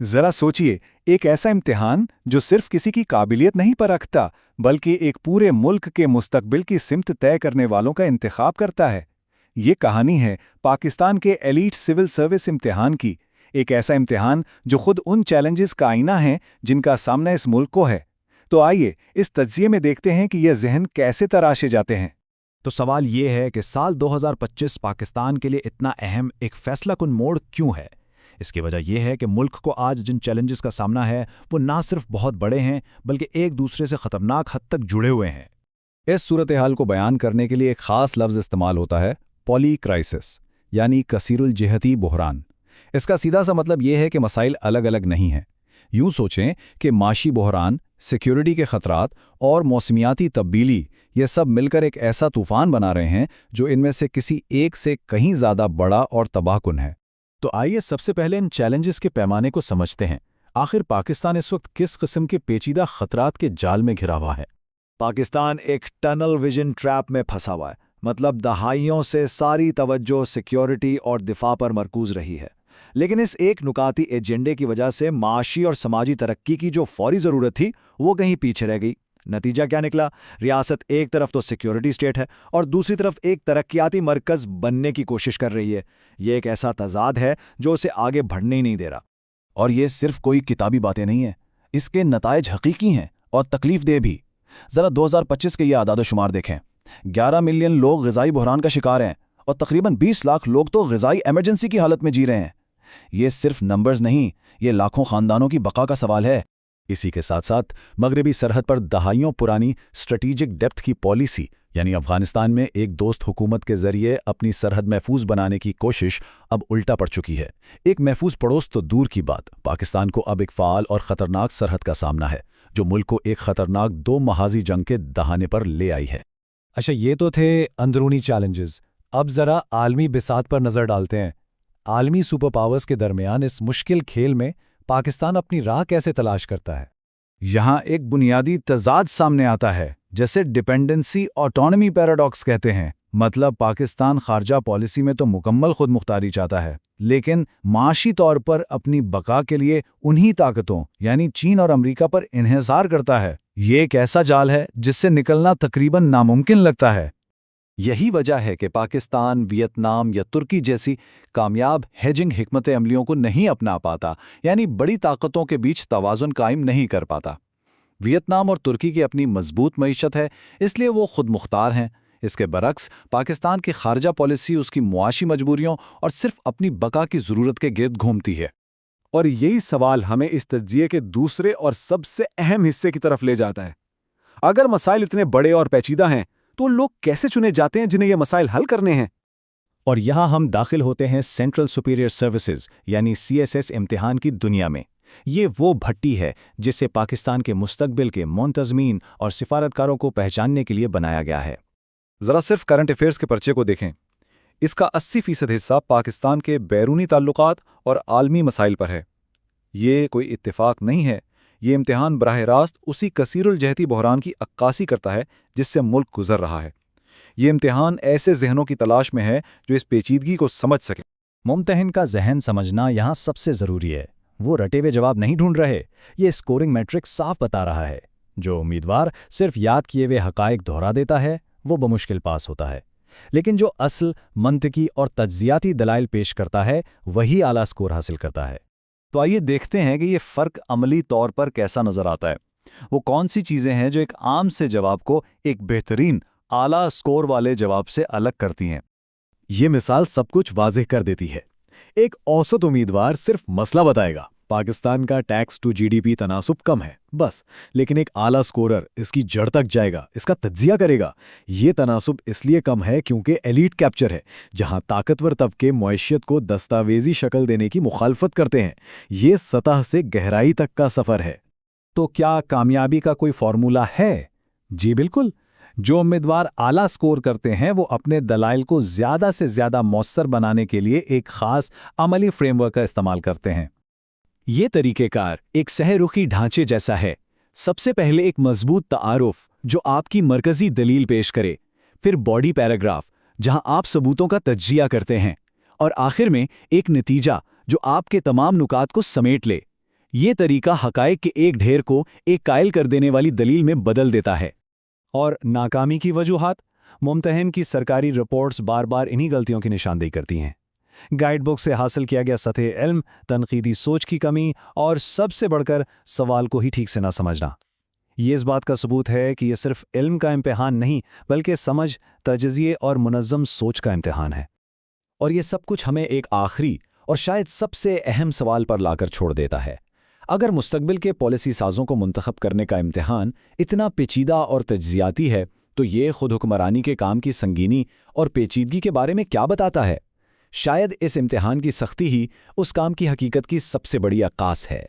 ज़रा सोचिए, एक ऐसा इम्तिहान जो सिर्फ किसी की काबिलियत नहीं परखता, बल्कि एक पूरे मुल्क के मुस्तकबिल की सिमत तय करने वालों का इंतखाब करता है। ये कहानी है पाकिस्तान के एलीट सिविल सर्विस इम्तिहान की। एक ऐसा इम्तिहान जो खुद उन चैलेंजेस का आईना है जिनका सामना इस मुल्क को है। तो आइए इस तज्जिए में देखते हैं कि यह ज़हन कैसे तराशे जाते हैं। तो सवाल ये है कि साल 2025 पाकिस्तान के लिए इतना अहम एक फैसलाकुन मोड़ क्यों है? इसकी वजह यह है कि मुल्क को आज जिन चैलेंजेस का सामना है वो ना सिर्फ बहुत बड़े हैं बल्कि एक दूसरे से खतरनाक हद तक जुड़े हुए हैं। इस सूरत हाल को बयान करने के लिए एक ख़ास लफ्ज़ इस्तेमाल होता है, पॉली क्राइसिस, यानी कसीरुल जिहती बहरान। इसका सीधा सा मतलब ये है कि मसाइल अलग अलग नहीं हैं। यूं सोचें कि माशी बहरान, सिक्योरिटी के खतरात और मौसमियाती तब्दीली ये सब मिलकर एक ऐसा तूफान बना रहे हैं जो इनमें से किसी एक से कहीं ज़्यादा बड़ा और तबाहकुन है। तो आइए सबसे पहले इन चैलेंजेस के पैमाने को समझते हैं। आखिर पाकिस्तान इस वक्त किस किस्म के पेचीदा खतरात के जाल में घिरा हुआ है? पाकिस्तान एक टनल विजन ट्रैप में फंसा हुआ है। मतलब दहाइयों से सारी तवज्जो सिक्योरिटी और दिफा पर मरकूज रही है, लेकिन इस एक नुकाती एजेंडे की वजह से माशी और समाजी तरक्की की जो फौरी ज़रूरत थी वो कहीं पीछे रह गई। नतीजा क्या निकला? रियासत एक तरफ तो सिक्योरिटी स्टेट है और दूसरी तरफ एक तरक्याती मरकज़ बनने की कोशिश कर रही है। ये एक ऐसा तजाद है जो उसे आगे बढ़ने ही नहीं दे रहा। और ये सिर्फ कोई किताबी बातें नहीं हैं, इसके नताइज हकीकी हैं और तकलीफ दे भी। ज़रा 2025 के ये आदाद-ओ-शुमार देखें। 11 मिलियन लोग ग़िज़ाई बहरान का शिकार हैं और तकरीबन 20 लाख लोग तो ग़िज़ाई एमरजेंसी की हालत में जी रहे हैं। ये सिर्फ नंबर्स नहीं, ये लाखों ख़ानदानों की बका का सवाल है। इसी के साथ साथ मगरबी सरहद पर दहाइयों पुरानी स्ट्रेटेजिक डेप्थ की पॉलिसी, यानी अफगानिस्तान में एक दोस्त हुकूमत के जरिए अपनी सरहद महफूज बनाने की कोशिश अब उल्टा पड़ चुकी है। एक महफूज पड़ोस तो दूर की बात, पाकिस्तान को अब एक फ़ाल और ख़तरनाक सरहद का सामना है जो मुल्क को एक ख़तरनाक दो महाजी जंग के दहाने पर ले आई है। अच्छा, ये तो थे अंदरूनी चैलेंजेस। अब ज़रा आलमी बिसात पर नज़र डालते हैं। आलमी सुपर पावर्स के दरमियान इस मुश्किल खेल में पाकिस्तान अपनी राह कैसे तलाश करता है? यहाँ एक बुनियादी तजाद सामने आता है, जैसे डिपेंडेंसी ऑटोनॉमी पैराडॉक्स कहते हैं। मतलब पाकिस्तान खारजा पॉलिसी में तो मुकम्मल खुद मुख्तारी चाहता है, लेकिन माशी तौर पर अपनी बका के लिए उन्हीं ताकतों यानी चीन और अमेरिका पर इन्हिसार करता है। ये एक ऐसा जाल है जिससे निकलना तकरीबन नामुमकिन लगता है। यही वजह है कि पाकिस्तान वियतनाम या तुर्की जैसी कामयाब हेजिंग हिकमत अमलियों को नहीं अपना पाता, यानी बड़ी ताकतों के बीच तवाज़ुन कायम नहीं कर पाता। वियतनाम और तुर्की की अपनी मजबूत मईशत है, इसलिए वो खुद मुख्तार हैं। इसके बरक्स पाकिस्तान की खारजा पॉलिसी उसकी मुआशी मजबूरियों और सिर्फ अपनी बका की ज़रूरत के गिर्द घूमती है। और यही सवाल हमें इस तज्जिए के दूसरे और सबसे अहम हिस्से की तरफ ले जाता है। अगर मसाइल इतने बड़े और पेचीदा हैं तो लोग कैसे चुने जाते हैं जिन्हें ये मसाइल हल करने हैं? और यहाँ हम दाखिल होते हैं सेंट्रल सुपीरियर सर्विसेज यानी CSS इम्तिहान की दुनिया में। ये वो भट्टी है जिसे पाकिस्तान के मुस्तकबिल के मुंतज़मीन और सिफारतकारों को पहचानने के लिए बनाया गया है। ज़रा सिर्फ करंट अफेयर्स के पर्चे को देखें। इसका 80% हिस्सा पाकिस्तान के बैरूनी ताल्लुकात और आलमी मसाइल पर है। ये कोई इत्तेफाक नहीं है, ये इम्तिहान बराह रास्त उसी कसीरुल जहती बहरान की अक्कासी करता है जिससे मुल्क गुजर रहा है। ये इम्तिहान ऐसे जहनों की तलाश में है जो इस पेचीदगी को समझ सके। मुम्तहिन का जहन समझना यहाँ सबसे ज़रूरी है। वो रटे हुए जवाब नहीं ढूंढ रहे, ये स्कोरिंग मैट्रिक्स साफ बता रहा है। जो उम्मीदवार सिर्फ याद किए हुए हकाइक दोहरा देता है वो बमुश्किल पास होता है, लेकिन जो असल मंतकी और तज्जियाती दलाइल पेश करता है वही आला स्कोर हासिल करता है। तो आइए देखते हैं कि ये फ़र्क अमली तौर पर कैसा नज़र आता है। वो कौन सी चीज़ें हैं जो एक आम से जवाब को एक बेहतरीन आला स्कोर वाले जवाब से अलग करती हैं। ये मिसाल सब कुछ वाज़ेह कर देती है। एक औसत उम्मीदवार सिर्फ मसला बताएगा, पाकिस्तान का टैक्स टू GDP तनासुब कम है बस, लेकिन एक आला स्कोरर इसकी जड़ तक जाएगा, इसका तज्जिया करेगा। ये तनासुब इसलिए कम है क्योंकि एलीट कैप्चर है, जहां ताकतवर तबके मईशत को दस्तावेजी शक्ल देने की मुखालफत करते हैं। ये सतह से गहराई तक का सफ़र है। तो क्या कामयाबी का कोई फॉर्मूला है? जी बिल्कुल। जो उम्मीदवार आला स्कोर करते हैं वो अपने दलाइल को ज़्यादा से ज़्यादा मौसर बनाने के लिए एक ख़ास अमली फ्रेमवर्क का इस्तेमाल करते हैं। ये तरीक़ेकार एक सहरुखी ढांचे जैसा है। सबसे पहले एक मजबूत तारुफ जो आपकी मरकज़ी दलील पेश करे, फिर बॉडी पैराग्राफ जहां आप सबूतों का तज्जिया करते हैं, और आखिर में एक नतीजा जो आपके तमाम नुकात को समेट ले। یہ طریقہ حقائق کے ایک ڈھیر کو ایک قائل کر دینے والی دلیل میں بدل دیتا ہے۔ اور ناکامی کی وجوہات؟ ممتحن کی سرکاری رپورٹس بار بار انہی غلطیوں کی نشاندہی کرتی ہیں۔ گائیڈ بک سے حاصل کیا گیا سطح علم، تنقیدی سوچ کی کمی اور سب سے بڑھ کر سوال کو ہی ٹھیک سے نہ سمجھنا۔ یہ اس بات کا ثبوت ہے کہ یہ صرف علم کا امتحان نہیں بلکہ سمجھ، تجزیے اور منظم سوچ کا امتحان ہے۔ اور یہ سب کچھ ہمیں ایک آخری اور شاید سب سے اہم سوال پر لا کر چھوڑ دیتا ہے۔ اگر مستقبل کے پالیسی سازوں کو منتخب کرنے کا امتحان اتنا پیچیدہ اور تجزیاتی ہے تو یہ خود حکمرانی کے کام کی سنگینی اور پیچیدگی کے بارے میں کیا بتاتا ہے؟ شاید اس امتحان کی سختی ہی اس کام کی حقیقت کی سب سے بڑی عکاس ہے۔